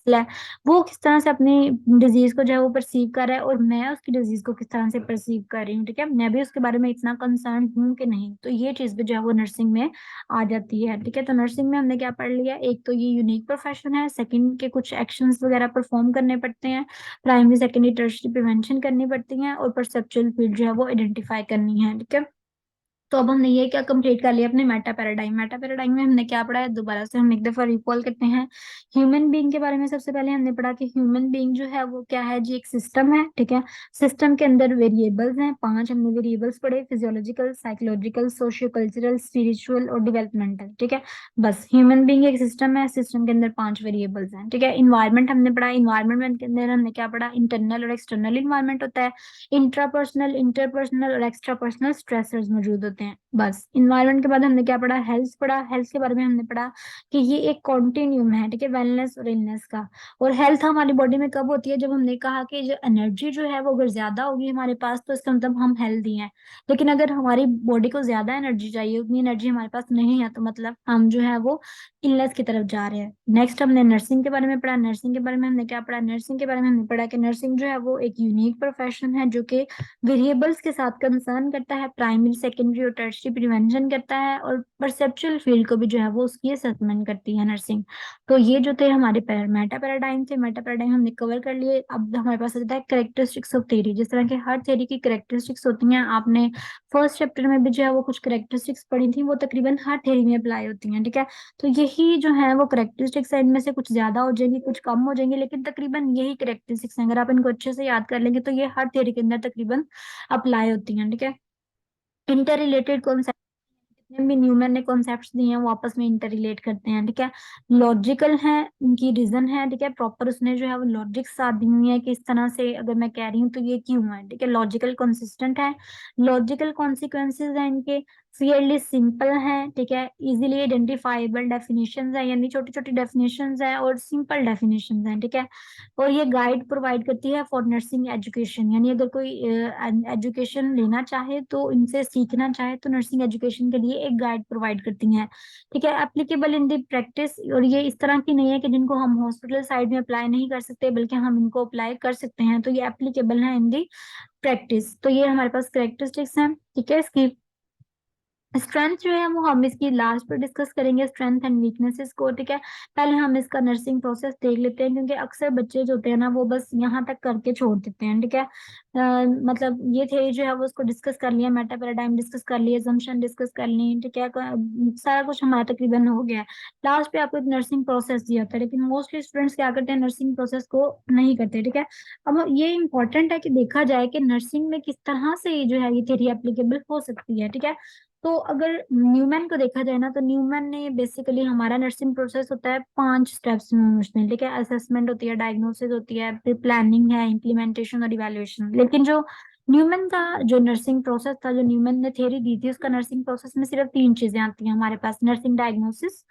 मसला है, वो किस तरह से अपनी डिजीज को जो है वो परसीव कर रहा है और मैं उसकी डिजीज को किस तरह से परसीव कर रही हूँ, ठीक है, मैं भी उसके बारे में इतना कंसर्न हूँ कि नहीं, तो ये चीज भी जो है वो नर्सिंग में आ जाती है, ठीक है। तो नर्सिंग में हमने क्या पढ़ लिया, एक तो ये यूनिक प्रोफेशन है, सेकंड के कुछ एक्शंस वगैरह परफॉर्म करने पड़ते हैं, प्राइमरी, सेकेंडरी, टर्शरी प्रिवेंशन करनी पड़ती है और परसेप्चुअल फील्ड जो है वो आइडेंटिफाई करनी है, ठीक है। तो अब हमने ये क्या कंप्लीट कर लिया, अपने मेटा पैराडाइम। मेटा पैराडाइम में हमने क्या पढ़ा है, दोबारा से हम एक दफा रिकॉल करते हैं। ह्यूमन बीइंग के बारे में सबसे पहले हमने पढ़ा कि ह्यूमन बीइंग जो है वो क्या है जी, एक सिस्टम है, ठीक है। सिस्टम के अंदर वेरिएबल्स हैं, 5 हमने वेरिएबल्स पढ़े, physiological, psychological, socio cultural, spiritual और डेवलपमेंटल, ठीक है। बस ह्यूमन बीइंग एक सिस्टम है, सिस्टम के अंदर 5 वेरिएबल्स हैं, ठीक है। इन्वायरमेंट हमने पढ़ा, इन्वायरमेंट के अंदर हमने क्या पढ़ा, इंटरनल और एक्सटर्नल इन्वायरमेंट होता है, इंट्रापर्सनल, इंटरपर्सनल और एक्स्ट्रा पर्सनल स्ट्रेसर्स मौजूद होते हैं। बस इन्वायरमेंट के बाद हमने क्या पढ़ा, हेल्थ पढ़ा। हेल्थ के बारे में हमने पढ़ा कि ये एक कॉन्टिन्यूम है, ठीक है, वेलनेस और इलनेस का। और हेल्थ हमारी बॉडी में कब होती है, जब हमने कहा कि जो एनर्जी जो है वो अगर ज्यादा होगी हमारे पास तो इसका मतलब हम हेल्दी हैं। लेकिन अगर हमारी बॉडी को ज्यादा एनर्जी चाहिए, उतनी एनर्जी हमारे पास नहीं है, तो मतलब हम जो है वो इलनेस की तरफ जा रहे हैं। नेक्स्ट हमने नर्सिंग के बारे में पढ़ा। नर्सिंग के बारे में हमने क्या पढ़ा, नर्सिंग के बारे में हमने पढ़ा कि नर्सिंग जो है वो एक यूनिक प्रोफेशन है जो कि वेरिएबल्स के साथ कंसर्न करता है, प्राइमरी, सेकेंडरी और टर्शियरी प्रिवेंशन करता है, और परसेप्चुअल फील्ड को भी जो है वो उसकी असेसमेंट करती है नर्सिंग। तो ये जो थे हमारे मेटा पैराडाइम थे, मेटा पैराडाइम हमने कवर कर लिए। अब हमारे पास आता है कैरेक्टरिस्टिक्स ऑफ थ्योरी। जिस तरह के हर थ्योरी की कैरेक्टरिस्टिक्स होती हैं, आपने फर्स्ट चैप्टर में भी जो है वो कुछ कैरेक्टरिस्टिक्स पढ़ी थी, वो तकरीबन हर थ्योरी में अप्लाई होती हैं, ठीक है। तो यही जो है वो करेक्टरिस्टिक्स है, इनमें से कुछ ज्यादा हो जाएंगी, कुछ कम हो जाएंगे, लेकिन तकरीबन यही करेक्टरिस्टिक्स हैं। अगर आप इनको अच्छे से याद कर लेंगे तो ये हर थ्योरी के अंदर तकरीबन अप्लाई होती हैं, ठीक है। इंटर रिलेटेड कॉन्सेप्ट, जितने भी न्यूमन ने कॉन्सेप्ट्स दिए हैं वो आपस में इंटर रिलेट करते हैं, ठीक है। लॉजिकल है, उनकी रीजन है, ठीक है, प्रॉपर उसने जो है वो लॉजिक साथ दी हुई है कि इस तरह से अगर मैं कह रही हूँ तो ये क्यों है, ठीक है। लॉजिकल कंसिस्टेंट है, लॉजिकल कॉन्सिक्वेंसेज है इनके, फेयरली सिंपल है, ठीक है, इजीली आइडेंटिफाइबल डेफिनेशंस है, यानी छोटी छोटी डेफिनेशंस है और सिंपल डेफिनेशंस है, ठीक है। और ये गाइड प्रोवाइड करती है फॉर नर्सिंग एजुकेशन, यानी अगर कोई एजुकेशन लेना चाहे तो इनसे सीखना चाहे तो नर्सिंग एजुकेशन के लिए एक गाइड प्रोवाइड करती हैं, ठीक है। एप्लीकेबल इन दी प्रैक्टिस, और ये इस तरह की नहीं है कि जिनको हम हॉस्पिटल साइड में अप्लाई नहीं कर सकते, बल्कि हम इनको अप्लाई कर सकते हैं, तो ये एप्लीकेबल है इन दी प्रैक्टिस। तो ये हमारे पास करेक्टरिस्टिक्स हैं, ठीक है। इसकी स्ट्रेंथ जो है वो हम इसकी लास्ट पर डिस्कस करेंगे, स्ट्रेंथ एंड वीकनेसेस को, ठीक है। पहले हम इसका नर्सिंग प्रोसेस देख लेते हैं, क्योंकि अक्सर बच्चे जो होते हैं ना वो बस यहाँ तक करके छोड़ देते हैं, ठीक है। मतलब ये थे जो है वो उसको डिस्कस कर लिया, मेटा पैराडाइम डिस्कस कर लिया, assumption डिस्कस कर ली, ठीक है। सारा कुछ हमारा तकरीबन हो गया है। लास्ट पे आपको एक नर्सिंग प्रोसेस दिया होता है, लेकिन मोस्टली स्टूडेंट्स क्या करते हैं, नर्सिंग प्रोसेस को नहीं करते, ठीक है। अब ये इंपॉर्टेंट है कि देखा जाए कि नर्सिंग में किस तरह से ये जो है ये थ्योरी एप्लीकेबल हो सकती है, ठीक है। तो अगर न्यूमैन को देखा जाए ना, तो न्यूमैन ने बेसिकली, हमारा नर्सिंग प्रोसेस होता है 5 स्टेप्स में उसमें, ठीक है। असेसमेंट होती है, डायग्नोसिस होती है, फिर प्लानिंग है, इम्प्लीमेंटेशन और इवैल्यूएशन। लेकिन जो न्यूमैन का जो नर्सिंग प्रोसेस था, जो न्यूमैन ने थ्योरी दी थी, उसका नर्सिंग प्रोसेस में सिर्फ 3 चीजें आती हैं हमारे पास, नर्सिंग डायग्नोसिस,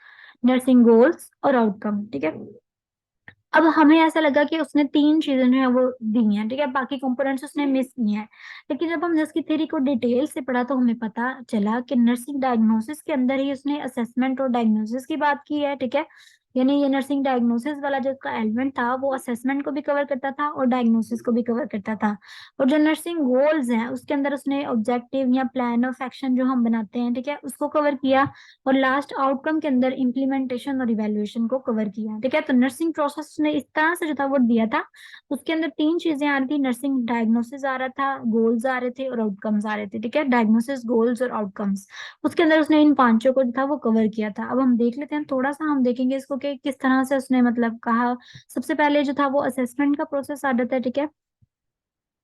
नर्सिंग गोल्स और आउटकम, ठीक है। अब हमें ऐसा लगा कि उसने 3 चीजें जो है वो दी हैं, ठीक है, बाकी कंपोनेंट्स उसने मिस किए हैं। लेकिन जब हमने उसकी थ्योरी को डिटेल से पढ़ा तो हमें पता चला कि नर्सिंग डायग्नोसिस के अंदर ही उसने असेसमेंट और डायग्नोसिस की बात की है, ठीक है। यानी ये नर्सिंग डायग्नोसिस वाला जो उसका एलिमेंट था वो असेसमेंट को भी कवर करता था और डायग्नोसिस को भी कवर करता था। और जो नर्सिंग गोल्स हैं उसके अंदर उसने ऑब्जेक्टिव या प्लान ऑफ एक्शन जो हम बनाते हैं, ठीक है, उसको कवर किया। और लास्ट आउटकम के अंदर इम्प्लीमेंटेशन और इवेल्युएशन को कवर किया, ठीक है। तो नर्सिंग प्रोसेस ने इस तरह से जो था वो दिया था, उसके अंदर 3 चीजें आ रही थी, नर्सिंग डायग्नोसिस आ रहा था, गोल्स आ रहे थे और आउटकम्स आ रहे थे, ठीक है। डायग्नोसिस, गोल्स और आउटकम्स, उसके अंदर उसने इन पांचों को जो था वो कवर किया था। अब हम देख लेते हैं, थोड़ा सा हम देखेंगे इसको कि किस तरह से उसने मतलब कहा। सबसे पहले जो था वो असेसमेंट का प्रोसेस आ जाता है, ठीक है।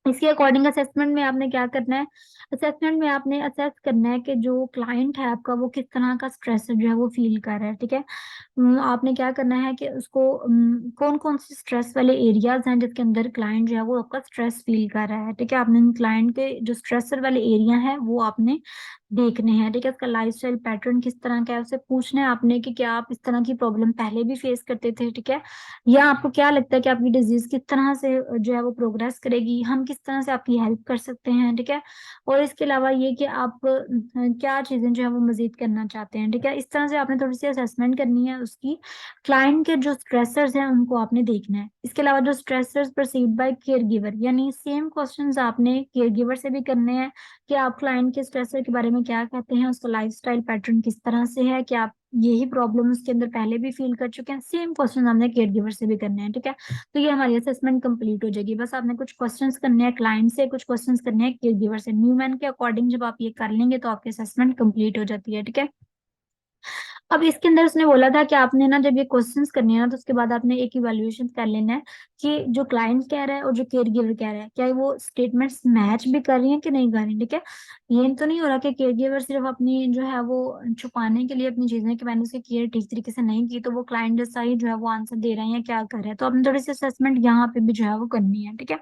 इसके अकॉर्डिंग असेसमेंट में आपने क्या करना है, असेसमेंट में आपने असेस करना है कि जो क्लाइंट है आपका वो किस तरह का स्ट्रेस जो है वो फील कर रहा है, ठीक है। आपने क्या करना है कि उसको कौन कौन से स्ट्रेस वाले एरियाज हैं जिसके अंदर क्लाइंट जो है वो आपका स्ट्रेस फील कर रहा है, ठीक है। आपने क्लाइंट के जो स्ट्रेसर वाले एरिया है वो आपने देखने हैं, ठीक है। उसका लाइफस्टाइल पैटर्न किस तरह का है, उससे पूछना है आपने कि क्या आप इस तरह की प्रॉब्लम पहले भी फेस करते थे, ठीक है। या आपको क्या लगता है कि आपकी डिजीज किस तरह से जो है वो प्रोग्रेस करेगी, हम किस तरह से आपकी हेल्प कर सकते हैं, ठीक है। और इसके अलावा ये कि आप क्या चीजें जो है वो मजीद करना चाहते हैं, ठीक है। इस तरह से आपने थोड़ी सी असेसमेंट करनी है उसकी। क्लाइंट के जो स्ट्रेसर्स हैं उनको आपने देखना है। इसके अलावा जो stressors perceived bye care giver, यानी सेम क्वेश्चंस आपने केयर गिवर से भी करने हैं कि आप क्लाइंट के स्ट्रेसर के बारे में में क्या कहते हैं, उसका लाइफस्टाइल पैटर्न किस तरह से है, क्या आप यही प्रॉब्लम उसके अंदर पहले भी फील कर चुके हैं। सेम क्वेश्चन हमने केयर गिवर से भी करने हैं, ठीक है। तो ये हमारी असेसमेंट कंप्लीट हो जाएगी। बस आपने कुछ क्वेश्चंस करने हैं क्लाइंट से, कुछ क्वेश्चंस करने हैं केयर गिवर से। न्यूमैन के अकॉर्डिंग जब आप ये कर लेंगे तो आपकी असेसमेंट कंप्लीट हो जाती है, ठीक है। अब इसके अंदर उसने बोला था कि आपने ना जब ये क्वेश्चंस करने हैं ना, तो उसके बाद आपने एक इवैल्यूएशन कर लेना है कि जो क्लाइंट कह रहा है और जो केयर गिवर कह रहा है, क्या वो स्टेटमेंट्स मैच भी कर रही हैं कि नहीं कर रही, ठीक है। ये तो नहीं हो रहा कि केयर गिवर सिर्फ अपनी जो है वो छुपाने के लिए अपनी चीजें, कि मैंने उसे केयर ठीक तरीके से नहीं की, तो वो क्लाइंट जैसा ही जो है वो आंसर दे रहे हैं या क्या कर रहे हैं। तो आपने थोड़ी सी असेसमेंट यहाँ पे भी जो है वो करनी है, ठीक है।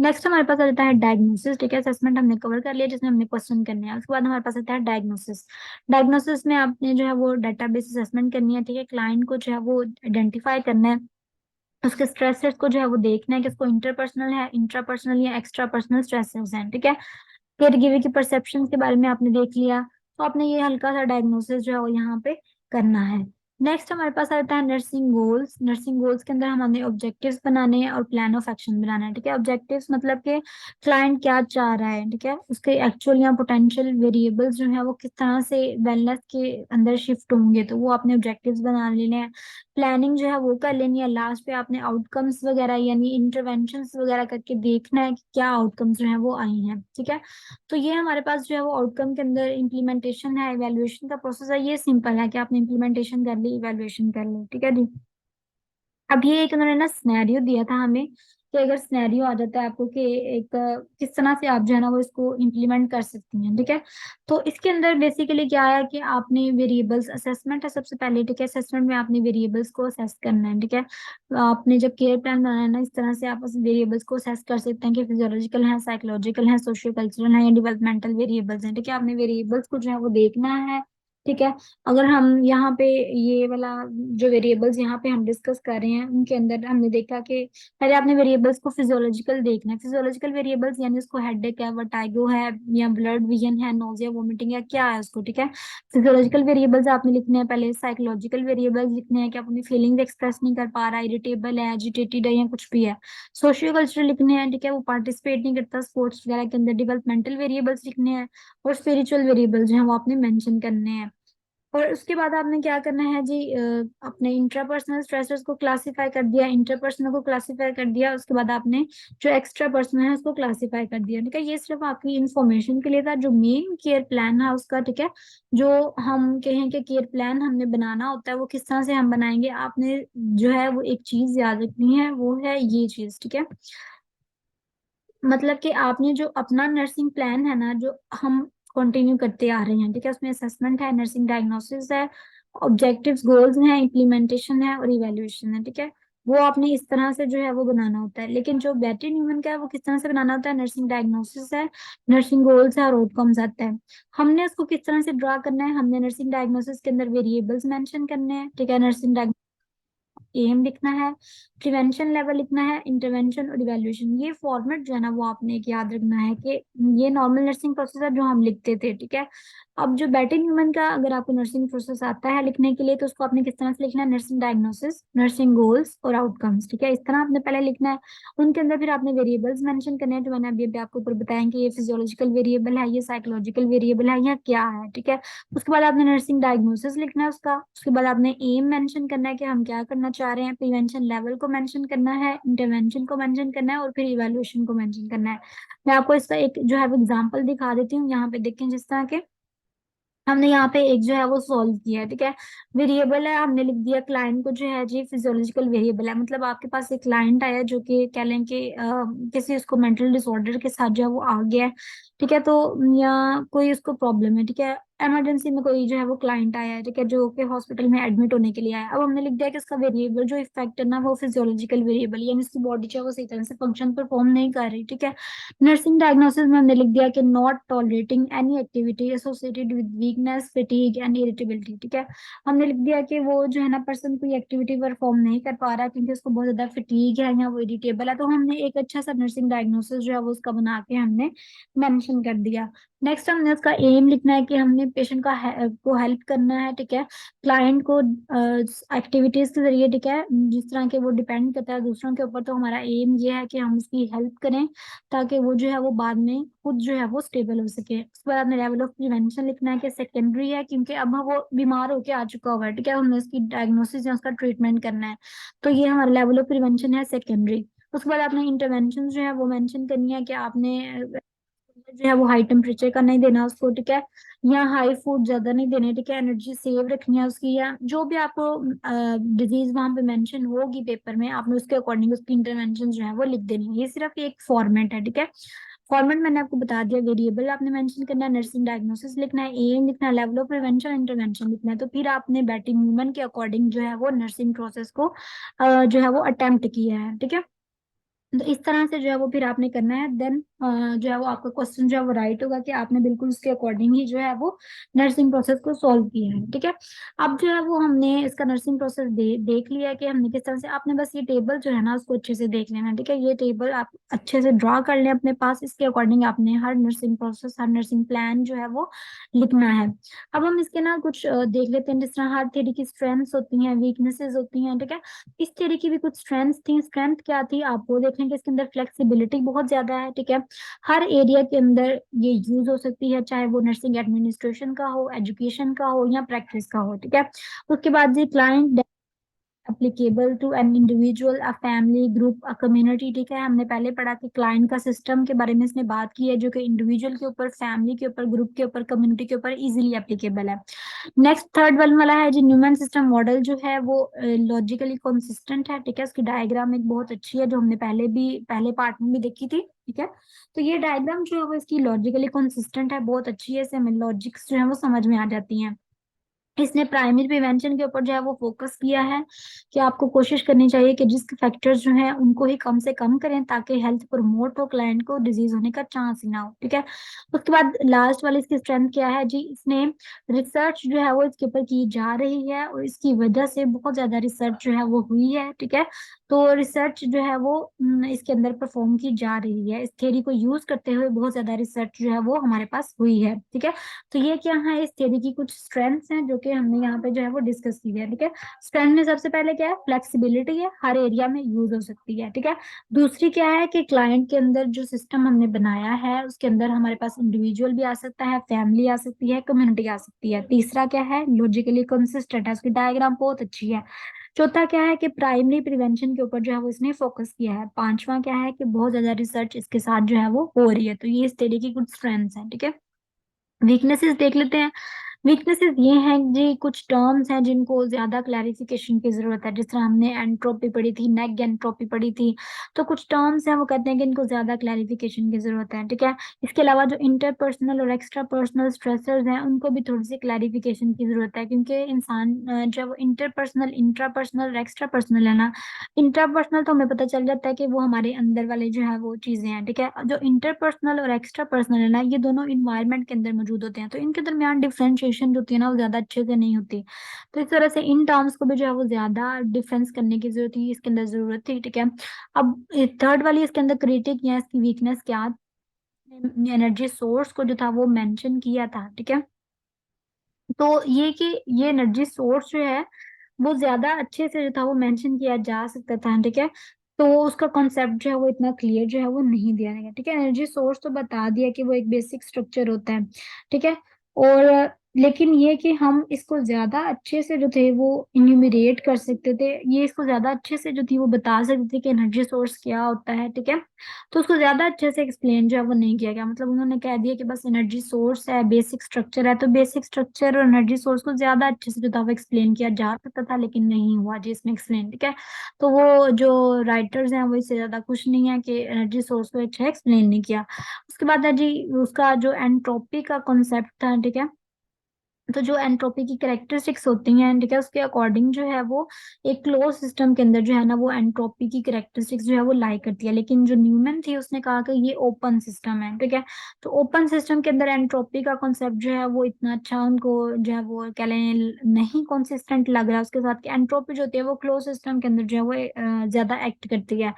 नेक्स्ट हमारे पास आ जाता है डायग्नोसिस, ठीक है। असेसमेंट हमने कवर कर लिया जिसमें हमने क्वेश्चन करने हैं। उसके बाद हमारे पास आता है डायग्नोसिस। डायग्नोसिस में आपने जो है वो डेटाबेस असेसमेंट करनी है, ठीक है। क्लाइंट को जो है वो आइडेंटिफाई करना है, उसके स्ट्रेसेस को जो है वो देखना है कि उसको इंटरपर्सनल है, इंट्रापर्सनल या एक्स्ट्रा पर्सनल स्ट्रेसेस हैं, ठीक है। केयर गिवर की परसेप्शन के बारे में आपने देख लिया, तो आपने ये हल्का सा डायग्नोसिस जो है वो यहाँ पे करना है। नेक्स्ट हमारे पास आता है नर्सिंग गोल्स। नर्सिंग गोल्स के अंदर हमने ऑब्जेक्टिव्स बनाने हैं और प्लान ऑफ एक्शन बनाना है, ठीक है। ऑब्जेक्टिव्स मतलब कि क्लाइंट क्या चाह रहा है, ठीक है, उसके एक्चुअल या पोटेंशियल वेरिएबल्स जो है वो किस तरह से वेलनेस के अंदर शिफ्ट होंगे, तो वो आपने ऑब्जेक्टिव्स बना लेने हैं। प्लानिंग जो है वो कर लेनी है। लास्ट पे आपने आउटकम्स वगैरह यानी इंटरवेंशंस वगैरह करके देखना है कि क्या आउटकम्स जो है वो आई हैं, ठीक है। तो ये हमारे पास जो है वो आउटकम के अंदर इम्प्लीमेंटेशन है, इवेल्युएशन का प्रोसेस है। ये सिंपल है कि आपने इम्प्लीमेंटेशन कर ली, इवेल्युएशन कर ली, ठीक है जी। अब ये एक उन्होंने ना सिनेरियो दिया था हमें कि अगर सिनेरियो आ जाता है आपको कि एक किस तरह से आप जो है ना वो इसको इम्प्लीमेंट कर सकती हैं, ठीक है। तो इसके अंदर बेसिकली क्या है कि आपने वेरिएबल्स असेसमेंट है सबसे पहले, ठीक है। असेसमेंट में आपने वेरिएबल्स को असेस करना है, ठीक है। आपने जब केयर प्लान बनाना है ना, इस तरह से आप उस वेरिएबल्स को असेस कर सकते हैं कि फिजियोलॉजिकल है, साइकोलॉजिकल है, सोशियो कल्चरल है या डेवलपमेंटल वेरिएबल्स हैं, ठीक है। आपने वेरिएबल्स को जो है वो देखना है, ठीक है। अगर हम यहाँ पे ये वाला जो वेरिएबल्स यहाँ पे हम डिस्कस कर रहे हैं उनके अंदर हमने देखा कि पहले आपने वेरिएबल्स को फिजियोलॉजिकल देखना है। फिजियोलॉजिकल वेरिएबल्स यानी उसको हेडेक है, वर्टाइगो है या ब्लड विजन है, नोजिया वोमिटिंग है, क्या है उसको, ठीक है। फिजियोलॉजिकल वेरिएबल्स आपने लिखने हैं पहले। साइकोलॉजिकल वेरिएबल्स लिखने हैं कि आप अपनी फीलिंग्स एक्सप्रेस नहीं कर पा रहा, इरिटेबल है, एजिटेटेड है या कुछ भी है। सोशियो कल्चरल लिखने हैं, ठीक है, वो पार्टिसिपेट नहीं करता स्पोर्ट्स वगैरह के अंदर। डेवलपमेंटल वेरिएबल्स लिखने हैं और स्पिरिचुअल वेरिएबल्स जो है वो आपने मेंशन करने हैं। और उसके बाद आपने क्या करना है जी, अपने इंट्रापर्सनल स्ट्रेसर्स को क्लासिफाई कर दिया, इंटरपर्सनल को क्लासिफाई कर दिया, उसके बाद आपने जो एक्स्ट्रा पर्सनल है उसको क्लासिफाई कर दिया, ठीक है। ये सिर्फ आपकी इंफॉर्मेशन के लिए था। जो मेन केयर प्लान है उसका, ठीक है, जो हम कहें कि केयर प्लान हमने बनाना होता है वो किस तरह से हम बनाएंगे, आपने जो है वो एक चीज याद रखनी है, वो है ये चीज, ठीक है। मतलब कि आपने जो अपना नर्सिंग प्लान है ना, जो हम कंटिन्यू करते आ रहे हैं, ठीक है, उसमें असेसमेंट है, नर्सिंग डायग्नोसिस है, ऑब्जेक्टिव्स गोल्स हैं, इम्प्लीमेंटेशन है और इवैल्यूएशन है, ठीक है। वो आपने इस तरह से जो है वो बनाना होता है। लेकिन जो बेटर ह्यूमन का है वो किस तरह से बनाना होता है, नर्सिंग डायग्नोसिस है, नर्सिंग गोल्स है और आउटकम्स आता है। हमने उसको किस तरह से ड्रा करना है, हमने नर्सिंग डायग्नोसिस के अंदर वेरिएबल्स मेंशन करने हैं, ठीक है। नर्सिंग एम लिखना है, प्रिवेंशन लेवल लिखना है, इंटरवेंशन और इवैल्यूएशन। ये फॉर्मेट जो है ना वो आपने एक याद रखना है कि ये नॉर्मल नर्सिंग प्रोसेस है जो हम लिखते थे, ठीक है। अब जो बेटर ह्यूमन का अगर आपको नर्सिंग प्रोसेस आता है लिखने के लिए, तो उसको आपने किस तरह से लिखना है, नर्सिंग डायग्नोसिस, नर्सिंग गोल्स और आउटकम्स, ठीक है, इस तरह आपने पहले लिखना है। उनके अंदर फिर आपने वेरिएबल्स मेंशन करने हैं जो मैंने अभी अभी आपको ऊपर बताया कि ये फिजियोलॉजिकल वेरिएबल है, ये साइकोलॉजिकल वेरिएबल है, या क्या है, ठीक है। उसके बाद आपने नर्सिंग डायग्नोसिस लिखना है उसका। उसके बाद आपने एम मेंशन करना है कि हम क्या करना चाह रहे हैं, प्रिवेंशन लेवल को मेंशन करना है, इंटरवेंशन को मेंशन करना है और फिर इवैल्यूएशन को मेंशन करना है। मैं आपको इसका एक जो है वो एग्जांपल दिखा देती हूँ। यहाँ पे देखें, जिस तरह के हमने यहाँ पे एक जो है वो सॉल्व किया है, ठीक है। वेरिएबल है, हमने लिख दिया क्लाइंट को जो है जी फिजियोलॉजिकल वेरिएबल है, मतलब आपके पास एक क्लाइंट आया जो कि कह लें कि किसी उसको मेंटल डिसऑर्डर के साथ जो है वो आ गया है, ठीक है। तो या कोई उसको प्रॉब्लम है, ठीक है, इमरजेंसी में कोई जो है वो क्लाइंट आया है, ठीक है, जो कि हॉस्पिटल में एडमिट होने के लिए आया है। अब हमने लिख दिया कि उसका वेरिएबल जो इफेक्ट है ना वो फिजियोलॉजिकल वेरिएबल, यानी उसकी बॉडी जो है वो सही तरह से फंक्शन परफॉर्म नहीं कर रही, ठीक है। नर्सिंग डायग्नोसिस में हमने लिख दिया कि not tolerating any activity associated with weakness, fatigue and irritability, ठीक है। हमने लिख दिया कि वो जो है ना पर्सन कोई एक्टिविटी परफॉर्म नहीं कर पा रहा क्योंकि उसको बहुत ज्यादा फटीग है या वो इरिटेबल है। तो हमने एक अच्छा सा नर्सिंग डायग्नोसिस जो है वो उसका बना के हमने मेंशन मेंशन कर दिया। नेक्स्ट हमने उसका एम लिखना है कि हमने पेशेंट का को हेल्प करना है, ठीक है, क्लाइंट को एक्टिविटीज के जरिए, ठीक है, जिस तरह के वो डिपेंड करता है दूसरों के ऊपर, तो हमारा एम ये है कि हम उसकी हेल्प करें ताकि वो जो है वो बाद में खुद जो है वो स्टेबल हो सके। उसके बाद आपने लेवल ऑफ प्रिवेंशन लिखना है कि सेकेंडरी है, क्योंकि अब वो बीमार होके आ चुका हुआ है, ठीक है, हमने उसकी डायग्नोसिस या उसका ट्रीटमेंट करना है, तो ये हमारा लेवल ऑफ प्रिवेंशन है सेकेंडरी। उसके बाद आपने इंटरवेंशन जो है वो मेंशन करनी है कि आपने जो है वो हाई टेम्परेचर का नहीं देना उसको, ठीक है, या हाई फूड ज्यादा नहीं देने, ठीक है, एनर्जी सेव रखनी है उसकी, या जो भी आपको डिजीज वहां पे मेंशन होगी पेपर में, आपने उसके अकॉर्डिंग उसकी इंटरवेंशन जो है वो लिख देनी है। ये सिर्फ एक फॉर्मेट है, ठीक है। फॉर्मेट मैंने आपको बता दिया। वेरिएबल आपने मेंशन करना है, नर्सिंग डायग्नोसिस लिखना है, एम लिखना है, लेवल ऑफ प्रिवेंशन, इंटरवेंशन लिखना है। तो फिर आपने बैटिंग ह्यूमन के अकॉर्डिंग जो है वो नर्सिंग प्रोसेस को जो है वो अटेम्प्ट किया है, ठीक है। तो इस तरह से जो है वो फिर आपने करना है। देन जो है वो आपका क्वेश्चन जो है वो राइट होगा कि आपने बिल्कुल उसके अकॉर्डिंग ही जो है वो नर्सिंग प्रोसेस को सॉल्व किया है, ठीक है। अब जो है वो हमने इसका नर्सिंग प्रोसेस देख लिया है कि हमने किस तरह से, आपने बस ये टेबल जो है ना उसको अच्छे से देख लेना, ठीक है। ये टेबल आप अच्छे से ड्रॉ कर लें अपने पास, इसके अकॉर्डिंग आपने हर नर्सिंग प्रोसेस, हर नर्सिंग प्लान जो है वो लिखना है। अब हम इसके ना कुछ देख लेते हैं, जिस तरह हर थ्योरी की स्ट्रेंथ्स होती हैं, वीकनेसेस होती हैं, ठीक है। इस तरीके की भी कुछ स्ट्रेंथ थी। स्ट्रेंथ क्या थी, आप वो देखें कि इसके अंदर फ्लेक्सिबिलिटी बहुत ज्यादा है, ठीक है, हर एरिया के अंदर ये यूज हो सकती है, चाहे वो नर्सिंग एडमिनिस्ट्रेशन का हो, एजुकेशन का हो, या प्रैक्टिस का हो, ठीक है। उसके बाद जी client applicable to an individual, a family, group, a community, ठीक है। हमने पहले पढ़ा कि क्लाइंट का सिस्टम के बारे में इसने बात की है, जो कि इंडिविजुअल के ऊपर, फैमिली के ऊपर, ग्रुप के ऊपर, कम्युनिटी के ऊपर इजीली एप्लीकेबल है। नेक्स्ट थर्ड वन वाला है जी, न्यूमन सिस्टम मॉडल जो है वो लॉजिकली कंसिस्टेंट है, ठीक है। उसकी डायग्राम एक बहुत अच्छी है, जो हमने पहले पार्ट में भी देखी थी, ठीक है। तो ये डायग्राम जो है वो इसकी लॉजिकली कंसिस्टेंट है, बहुत अच्छी है, इससे हमें लॉजिक्स जो है वो समझ में आ जाती हैं। इसने प्राइमरी प्रिवेंशन के ऊपर जो है वो फोकस किया है कि आपको कोशिश करनी चाहिए कि रिस्क फैक्टर्स जो हैं उनको ही कम से कम करें, ताकि हेल्थ प्रमोट हो, क्लाइंट को डिजीज होने का चांस ही ना हो, ठीक है। उसके बाद लास्ट वाली इसकी स्ट्रेंथ क्या है जी, इसने रिसर्च जो है वो इसके ऊपर की जा रही है, और इसकी वजह से बहुत ज्यादा रिसर्च जो है वो हुई है, ठीक है। तो रिसर्च जो है वो इसके अंदर परफॉर्म की जा रही है, इस थ्योरी को यूज करते हुए बहुत ज्यादा रिसर्च जो है वो हमारे पास हुई है, ठीक है। तो ये क्या है, इस थ्योरी की कुछ स्ट्रेंथ्स हैं जो कि हमने यहाँ पे जो है वो डिस्कस की है, ठीक है। स्ट्रेंथ में सबसे पहले क्या है, फ्लेक्सिबिलिटी है, हर एरिया में यूज हो सकती है, ठीक है। दूसरी क्या है कि क्लाइंट के अंदर जो सिस्टम हमने बनाया है उसके अंदर हमारे पास इंडिविजुअल भी आ सकता है, फैमिली आ सकती है, कम्युनिटी आ सकती है। तीसरा क्या है, लॉजिकली कंसिस्टेंट है, उसकी डायग्राम बहुत अच्छी है। चौथा क्या है कि प्राइमरी प्रिवेंशन के ऊपर जो है वो इसने फोकस किया है। पांचवा क्या है कि बहुत ज्यादा रिसर्च इसके साथ जो है वो हो रही है। तो ये इस तरीके की कुछ स्ट्रेंथ्स हैं, ठीक है। वीकनेसेस देख लेते हैं। वीकनेसेस ये हैं जी, कुछ टर्म्स हैं जिनको ज्यादा क्लैरिफिकेशन की जरूरत है, जिस तरह हमने एंट्रोपी पढ़ी थी, नेक एंट्रोपी पढ़ी थी। तो कुछ टर्म्स हैं वो कहते हैं कि इनको ज्यादा क्लैरिफिकेशन की जरूरत है, ठीक है। इसके अलावा जो इंटरपर्सनल और एक्स्ट्रा पर्सनल स्ट्रेसर्स हैं उनको भी थोड़ी सी क्लैरिफिकेशन की जरूरत है, क्योंकि इंसान जब इंटरपर्सनल, इंट्रापर्सनल और एक्स्ट्रा पर्सनल है ना, इंट्रापर्सनल तो हमें पता चल जाता है कि वो हमारे अंदर वाले जो है वो चीजें हैं, ठीक है। जो इंटरपर्सनल और एक्स्ट्रा पर्सनल है ना, ये दोनों इन्वायरमेंट के अंदर मौजूद होते हैं, तो इनके दरमियान डिफरेंशिएशन जो होती है ना वो ज्यादा अच्छे से नहीं होती। तो इस तरह से इन टर्म्स को भी जो है वो ज्यादा डिफरेंस करने की जरूरत थी, इसके अंदर जरूरत थी, ठीक है। अब थर्ड वाली इसके अंदर क्रिटिक या इसकी वीकनेस क्या, एनर्जी सोर्स को जो था वो मेंशन किया था, ठीक है। तो ये कि ये एनर्जी सोर्स जो है वो ज्यादा अच्छे से जो था वो मेंशन किया जा सकता था, ठीक है। तो उसका कॉन्सेप्ट जो है वो इतना क्लियर जो है वो नहीं दिया गया, ठीक है। एनर्जी सोर्स तो बता दिया कि वो एक बेसिक स्ट्रक्चर होता है, ठीक है। और लेकिन ये कि हम इसको ज्यादा अच्छे से जो थे वो इन्यूमरेट कर सकते थे, ये इसको ज्यादा अच्छे से जो थी वो बता सकते थे कि एनर्जी सोर्स क्या होता है, ठीक है। तो उसको ज्यादा अच्छे से एक्सप्लेन जो है वो नहीं किया गया, मतलब उन्होंने कह दिया कि बस एनर्जी सोर्स है, बेसिक स्ट्रक्चर है। तो बेसिक स्ट्रक्चर और एनर्जी सोर्स को ज्यादा अच्छे से जो था वो एक्सप्लेन किया जा सकता था, लेकिन नहीं हुआ जी इसमें एक्सप्लेन, ठीक है। तो वो जो राइटर्स हैं वो इससे ज्यादा खुश नहीं है कि एनर्जी सोर्स को अच्छा एक्सप्लेन नहीं किया। उसके बाद है जी उसका जो एंट्रोपी का कॉन्सेप्ट था, ठीक है, तो जो एंट्रोपी की कैरेक्टरिस्टिक्स होती हैं, ठीक है, उसके अकॉर्डिंग जो है वो एक क्लोज सिस्टम के अंदर जो है ना वो एंट्रोपी की कैरेक्टरिस्टिक्स जो है वो लाई करती है। लेकिन जो न्यूमैन थी उसने कहा कि ये ओपन सिस्टम है, ठीक है। तो ओपन सिस्टम के अंदर एंट्रोपी का कॉन्सेप्ट जो है वो इतना अच्छा उनको जो है वो कह लें नहीं कंसिस्टेंट लग रहा है उसके साथ, कि एंट्रोपी जो होती है वो क्लोज सिस्टम के अंदर जो है वो ज्यादा एक्ट करती है।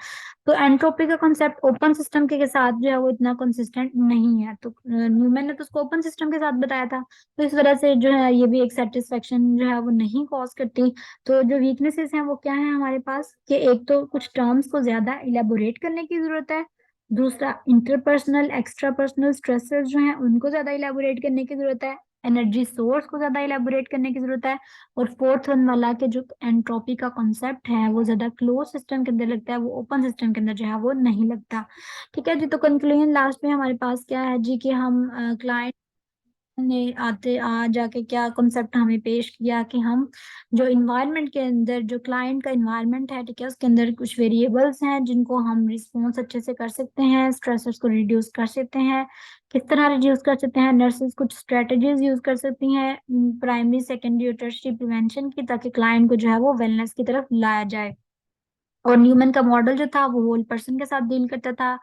तो एंट्रोपी का कॉन्सेप्ट ओपन सिस्टम के साथ जो है वो इतना कंसिस्टेंट नहीं है। तो न्यूमैन ने तो उसको ओपन सिस्टम के साथ बताया था, तो इस वजह से जो है ये भी एक सेटिस्फेक्शन जो है वो नहीं कॉज करती। तो जो वीकनेसेस हैं वो क्या है हमारे पास, कि एक तो कुछ टर्म्स को ज्यादा इलेबोरेट करने की जरूरत है, दूसरा इंटरपर्सनल एक्स्ट्रा पर्सनल स्ट्रेसेस जो हैं उनको ज्यादा इलेबोरेट करने की जरूरत है, एनर्जी सोर्स को ज्यादा इलेबोरेट करने की जरूरत है, और फोर्थ वन वाला के जो एंट्रोपी का कॉन्सेप्ट है वो ज्यादा क्लोज सिस्टम के अंदर लगता है, वो ओपन सिस्टम के अंदर जो है वो नहीं लगता। ठीक है जी। तो कंक्लूजन लास्ट में हमारे पास क्या है जी, कि हम क्लाइंट ने आते आ जाके क्या कॉन्सेप्ट हमें पेश किया, कि हम जो इन्वायरमेंट के अंदर जो क्लाइंट का इन्वायरमेंट है, ठीक है, उसके अंदर कुछ वेरिएबल्स हैं जिनको हम रिस्पॉन्स अच्छे से कर सकते हैं, स्ट्रेसर्स को रिड्यूस कर सकते हैं। किस तरह रिड्यूस कर सकते हैं, नर्सेज कुछ स्ट्रेटजीज यूज कर सकती हैं प्राइमरी सेकेंडरी और टर्शरी प्रिवेंशन की, ताकि क्लाइंट को जो है वो वेलनेस की तरफ लाया जाए। और न्यूमन का मॉडल जो था वो होल पर्सन के साथ डील करता था,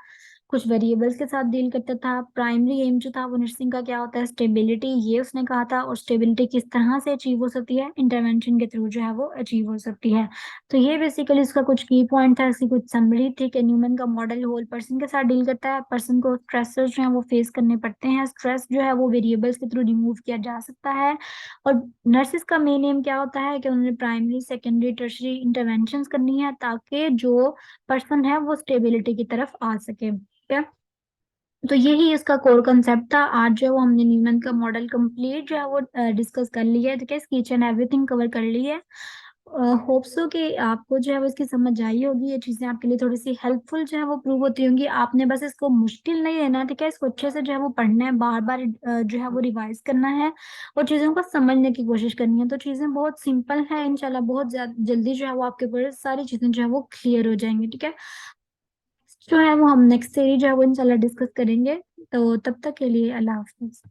कुछ वेरिएबल्स के साथ डील करता था। प्राइमरी एम जो था वो नर्सिंग का क्या होता है, स्टेबिलिटी, ये उसने कहा था। और स्टेबिलिटी किस तरह से अचीव हो सकती है, इंटरवेंशन के थ्रू जो है वो अचीव हो सकती है। तो ये बेसिकली इसका कुछ की पॉइंट था, इसकी कुछ समरी थी, कि न्यूमन का मॉडल होल पर्सन के साथ डील करता है, पर्सन को स्ट्रेसर्स जो है वो फेस करने पड़ते हैं, स्ट्रेस जो है वो वेरिएबल्स के थ्रू रिमूव किया जा सकता है। और नर्सिस का मेन एम क्या होता है, कि उन्होंने प्राइमरी सेकेंडरी टर्शरी इंटरवेंशंस करनी है, ताकि जो पर्सन है वो स्टेबिलिटी की तरफ आ सके, ठीक है। तो यही इसका कोर कंसेप्ट था। आज जो है वो हमने न्यूमन का मॉडल कंप्लीट जो है वो डिस्कस कर लिया है, ठीक है, इसकी ईच एंड एवरीथिंग कवर कर ली है। होप सो कि आपको जो है वो इसकी समझ आई होगी, ये चीजें आपके लिए थोड़ी सी हेल्पफुल जो है वो प्रूव होती होंगी। आपने बस इसको मुश्किल नहीं लेना, ठीक है, इसको अच्छे से जो है वो पढ़ना है, बार बार जो है वो रिवाइज करना है, और चीजों को समझने की कोशिश करनी है। तो चीजें बहुत सिंपल है, इंशाल्लाह बहुत जल्दी जो है वो आपके ऊपर सारी चीजें जो है वो क्लियर हो जाएंगी, ठीक है। जो है वो हम नेक्स्ट सीरीज जो है वो इंशाल्लाह डिस्कस करेंगे। तो तब तक के लिए अल्लाह हाफिज।